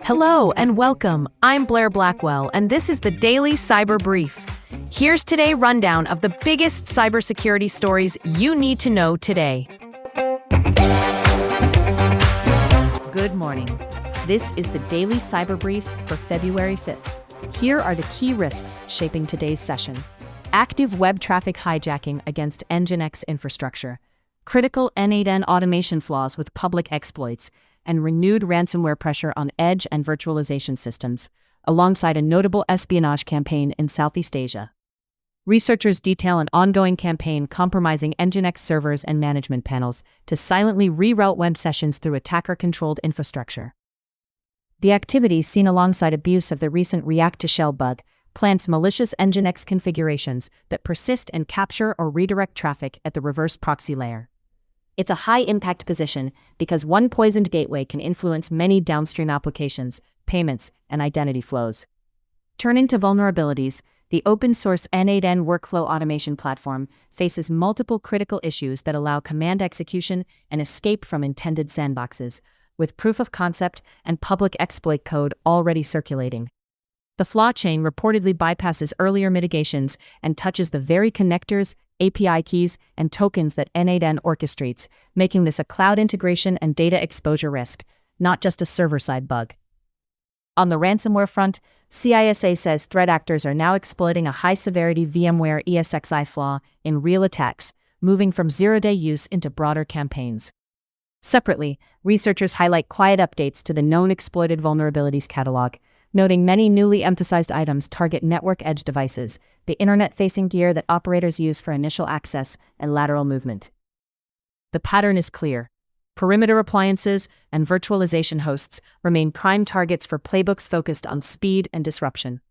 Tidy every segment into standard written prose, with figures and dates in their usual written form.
Hello and welcome. I'm Blair Blackwell, and this is the Daily Cyber Brief. Here's today's rundown of the biggest cybersecurity stories you need to know today. Good morning. This is the Daily Cyber Brief for February 5th. Here are the key risks shaping today's session. Active web traffic hijacking against NGINX infrastructure, critical n8n automation flaws with public exploits, and renewed ransomware pressure on edge and virtualization systems, alongside a notable espionage campaign in Southeast Asia. Researchers detail an ongoing campaign compromising NGINX servers and management panels to silently reroute web sessions through attacker-controlled infrastructure. The activity, seen alongside abuse of the recent React to Shell bug, plants malicious NGINX configurations that persist and capture or redirect traffic at the reverse proxy layer. It's a high-impact position because one poisoned gateway can influence many downstream applications, payments, and identity flows. Turning to vulnerabilities, the open-source n8n workflow automation platform faces multiple critical issues that allow command execution and escape from intended sandboxes, with proof of concept and public exploit code already circulating. The flaw chain reportedly bypasses earlier mitigations and touches the very connectors, API keys, and tokens that n8n orchestrates, making this a cloud integration and data exposure risk, not just a server-side bug. On the ransomware front, CISA says threat actors are now exploiting a high-severity VMware ESXi flaw in real attacks, moving from zero-day use into broader campaigns. Separately, researchers highlight quiet updates to the known exploited vulnerabilities catalog, noting many newly emphasized items target network edge devices, the internet-facing gear that operators use for initial access and lateral movement. The pattern is clear. Perimeter appliances and virtualization hosts remain prime targets for playbooks focused on speed and disruption.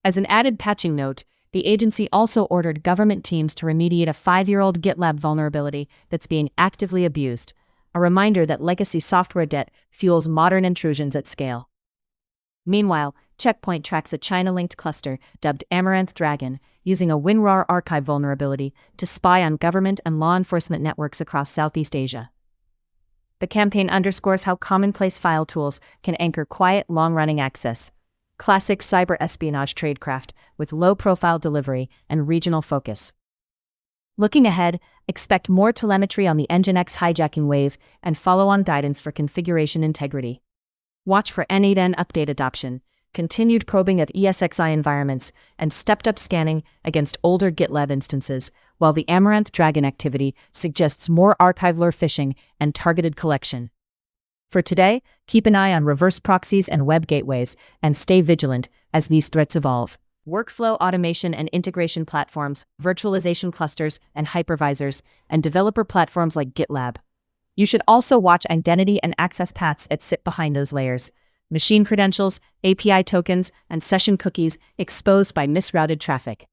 As an added patching note, the agency also ordered government teams to remediate a 5-year-old GitLab vulnerability that's being actively abused, a reminder that legacy software debt fuels modern intrusions at scale. Meanwhile, Check Point tracks a China-linked cluster dubbed Amaranth Dragon, using a WinRAR archive vulnerability to spy on government and law enforcement networks across Southeast Asia. The campaign underscores how commonplace file tools can anchor quiet, long-running access. Classic cyber espionage tradecraft with low-profile delivery and regional focus. Looking ahead, expect more telemetry on the NGINX hijacking wave and follow-on guidance for configuration integrity. Watch for n8n update adoption, continued probing of ESXi environments, and stepped-up scanning against older GitLab instances, while the Amaranth Dragon activity suggests more archive-lure phishing and targeted collection. For today, keep an eye on reverse proxies and web gateways, and stay vigilant as these threats evolve. Workflow automation and integration platforms, virtualization clusters and hypervisors, and developer platforms like GitLab. You should also watch identity and access paths that sit behind those layers. Machine credentials, API tokens, and session cookies exposed by misrouted traffic.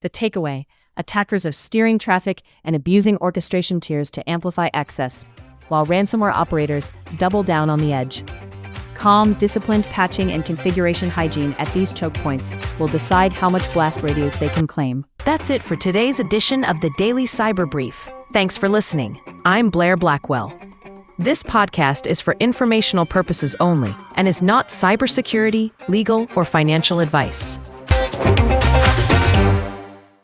The takeaway: attackers are steering traffic and abusing orchestration tiers to amplify access, while ransomware operators double down on the edge. Calm, disciplined patching and configuration hygiene at these choke points will decide how much blast radius they can claim. That's it for today's edition of the Daily Cyber Brief. Thanks for listening. I'm Blair Blackwell. This podcast is for informational purposes only and is not cybersecurity, legal, or financial advice.